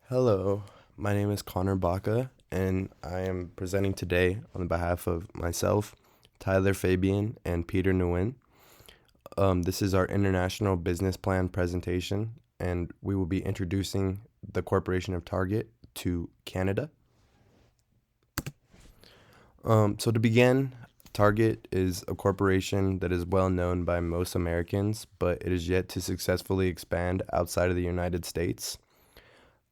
Hello, my name is Connor Baca, and I am presenting today on behalf of myself, Tyler Fabian, and Peter Nguyen. This is our international business plan presentation, and we will be introducing the Corporation of Target to Canada. So to begin, Target is a corporation that is well known by most Americans, but it is yet to successfully expand outside of the United States.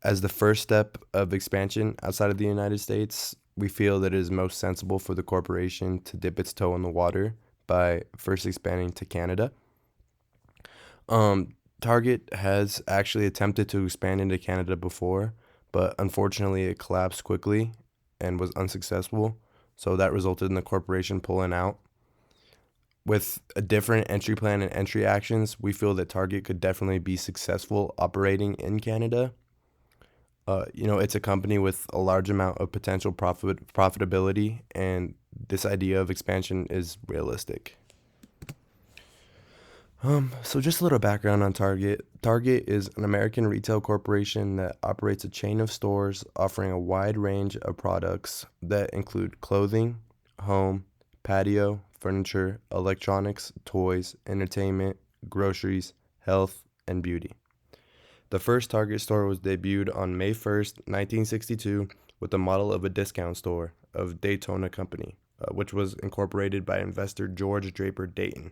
As the first step of expansion outside of the United States, we feel that it is most sensible for the corporation to dip its toe in the water by first expanding to Canada. Target has actually attempted to expand into Canada before, but unfortunately it collapsed quickly and was unsuccessful. So that resulted in the corporation pulling out. With a different entry plan and entry actions, we feel that Target could definitely be successful operating in Canada. It's a company with a large amount of potential profitability, and this idea of expansion is realistic. So just a little background on Target. Target is an American retail corporation that operates a chain of stores offering a wide range of products that include clothing, home, patio, furniture, electronics, toys, entertainment, groceries, health, and beauty. The first Target store was debuted on May 1st, 1962, with the model of a discount store of Daytona Company, which was incorporated by investor George Draper Dayton.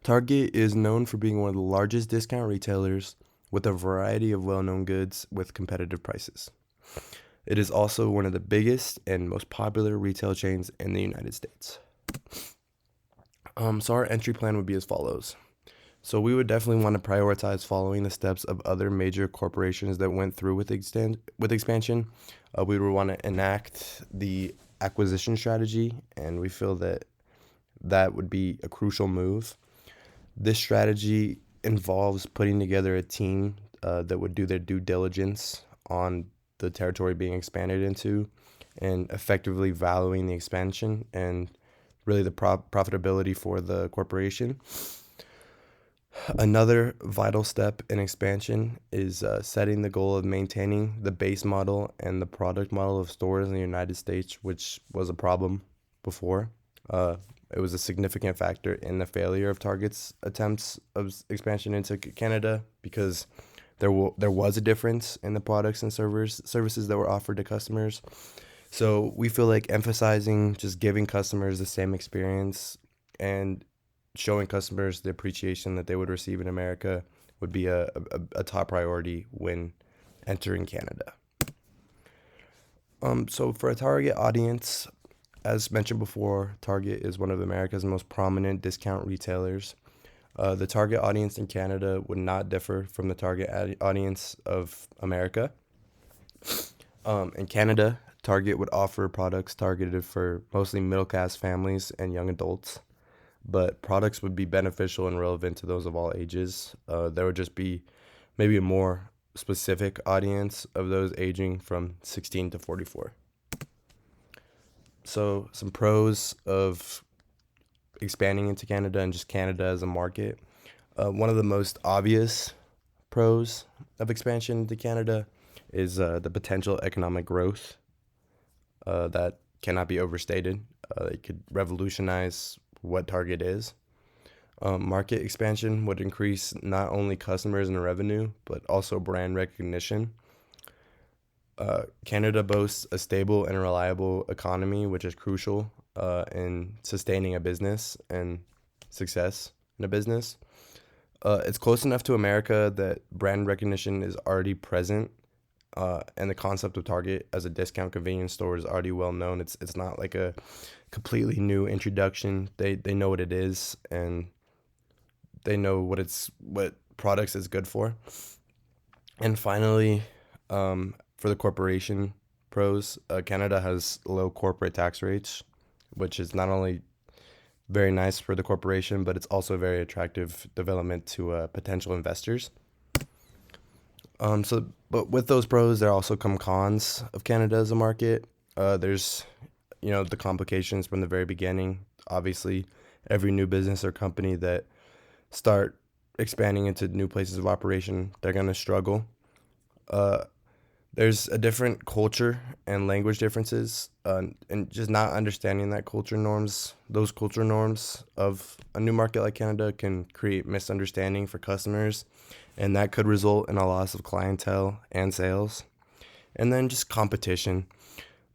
Target is known for being one of the largest discount retailers with a variety of well known goods with competitive prices. It is also one of the biggest and most popular retail chains in the United States. So, our entry plan would be as follows. So we would definitely want to prioritize following the steps of other major corporations that went through with expansion. We would want to enact the acquisition strategy, and we feel that that would be a crucial move. This strategy involves putting together a team that would do their due diligence on the territory being expanded into and effectively valuing the expansion and really the profitability for the corporation. Another vital step in expansion is setting the goal of maintaining the base model and the product model of stores in the United States, which was a problem before. It was a significant factor in the failure of Target's attempts of expansion into Canada because there was a difference in the products and services that were offered to customers. So we feel like emphasizing just giving customers the same experience and showing customers the appreciation that they would receive in America would be a top priority when entering Canada. So for a target audience, as mentioned before, Target is one of America's most prominent discount retailers. The target audience in Canada would not differ from the target audience of America. In Canada, Target would offer products targeted for mostly middle class families and young adults, but products would be beneficial and relevant to those of all ages. There would just be maybe a more specific audience of those aging from 16 to 44. So, some pros of expanding into Canada and just Canada as a market. One of the most obvious pros of expansion into Canada is the potential economic growth that cannot be overstated. It could revolutionize what Target is. Market expansion would increase not only customers and revenue, but also brand recognition. Canada boasts a stable and reliable economy, which is crucial in sustaining a business and success in a business. It's close enough to America that brand recognition is already present, and the concept of Target as a discount convenience store is already well known. It's not like a completely new introduction. They know what it is, and they know what products it's good for. And finally, for the corporation pros, Canada has low corporate tax rates, which is not only very nice for the corporation, but it's also a very attractive development to potential investors. But with those pros, there also come cons of Canada as a market. There's, the complications from the very beginning. Obviously, every new business or company that start expanding into new places of operation, they're going to struggle. There's a different culture and language differences, and just not understanding those culture norms of a new market like Canada can create misunderstanding for customers, and that could result in a loss of clientele and sales. And then just competition.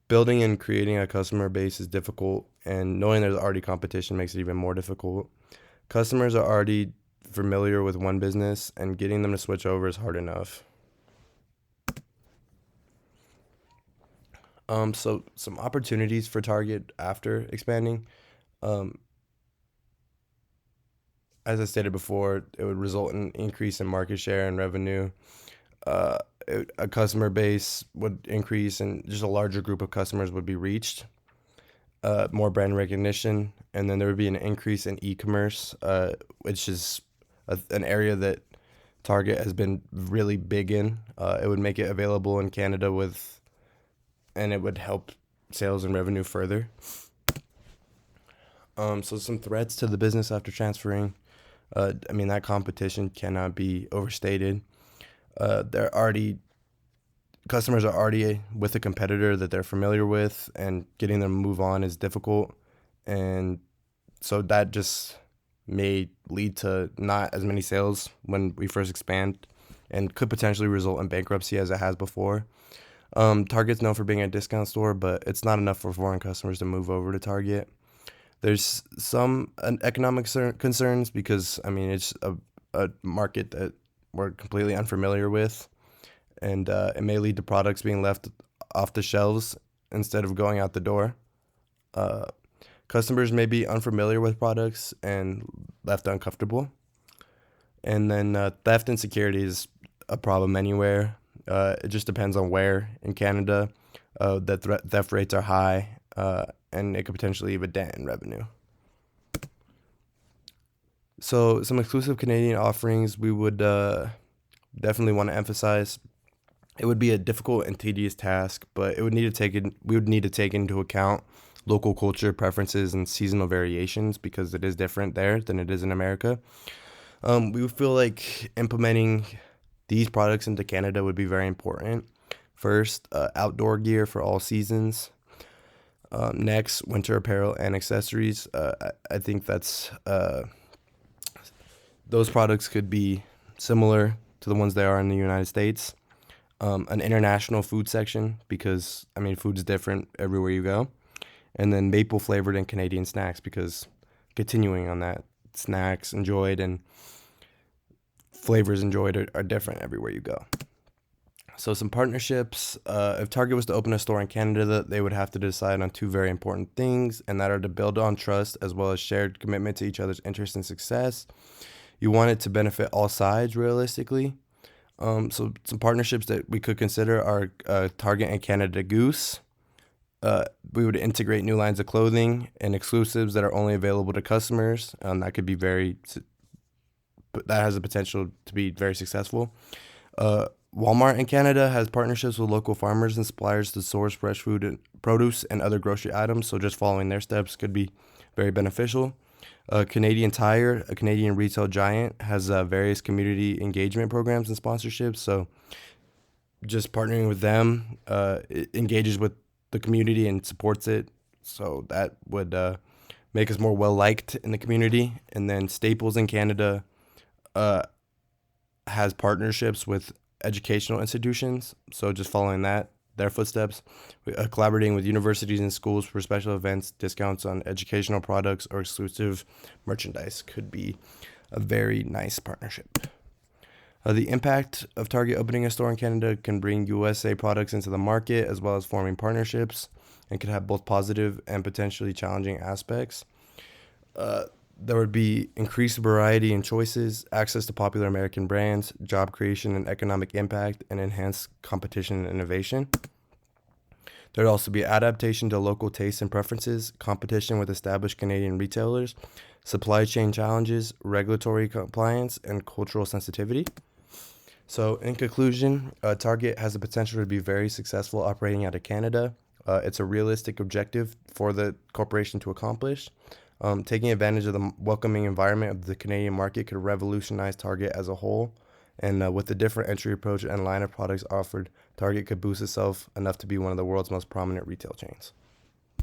Building and creating a customer base is difficult, and knowing there's already competition makes it even more difficult. Customers are already familiar with one business, and getting them to switch over is hard enough. So some opportunities for Target after expanding. Um, as I stated before, it would result in an increase in market share and revenue. Uh, a customer base would increase, and just a larger group of customers would be reached. More brand recognition, and then there would be an increase in e-commerce, which is an area that Target has been really big in. It would make it available in Canada and it would help sales and revenue further. So some threats to the business after transferring. I mean, that competition cannot be overstated. They're already Customers are already with a competitor that they're familiar with, and getting them to move on is difficult. And so that just may lead to not as many sales when we first expand, and could potentially result in bankruptcy as it has before. Target's known for being a discount store, but it's not enough for foreign customers to move over to Target. There's some economic concerns because, I mean, it's a market that we're completely unfamiliar with, and it may lead to products being left off the shelves instead of going out the door. Uh, Customers may be unfamiliar with products and left uncomfortable. And then theft and security is a problem anywhere. It just depends on where in Canada. Theft rates are high, and it could potentially leave a dent in revenue. So, some exclusive Canadian offerings we would definitely want to emphasize. It would be a difficult and tedious task, but we would need to take into account local culture preferences and seasonal variations because it is different there than it is in America. We would feel like implementing these products into Canada would be very important. First, outdoor gear for all seasons. Next, winter apparel and accessories. I think those products could be similar to the ones they are in the United States. An international food section because, I mean, food's different everywhere you go. And then maple flavored and Canadian snacks because, continuing on that, snacks enjoyed and flavors enjoyed are different everywhere you go. So some partnerships. If Target was to open a store in Canada, they would have to decide on two very important things, and that are to build on trust as well as shared commitment to each other's interest and success. You want it to benefit all sides realistically. So some partnerships that we could consider are Target and Canada Goose. We would integrate new lines of clothing and exclusives that are only available to customers. That has the potential to be very successful. Uh, Walmart in Canada has partnerships with local farmers and suppliers to source fresh food and produce and other grocery items. So just following their steps could be very beneficial. Canadian Tire, a Canadian retail giant, has various community engagement programs and sponsorships. So just partnering with them, it engages with the community and supports it. So that would make us more well liked in the community. And then Staples in Canada uh, has partnerships with educational institutions. So just following their footsteps, collaborating with universities and schools for special events, discounts on educational products, or exclusive merchandise could be a very nice partnership. The impact of Target opening a store in Canada can bring USA products into the market as well as forming partnerships, and could have both positive and potentially challenging aspects. Uh, there would be increased variety and choices, access to popular American brands, job creation and economic impact, and enhanced competition and innovation. There would also be adaptation to local tastes and preferences, competition with established Canadian retailers, supply chain challenges, regulatory compliance, and cultural sensitivity. So, in conclusion, Target has the potential to be very successful operating out of Canada. It's a realistic objective for the corporation to accomplish. Taking advantage of the welcoming environment of the Canadian market could revolutionize Target as a whole, And with the different entry approach and line of products offered, Target could boost itself enough to be one of the world's most prominent retail chains.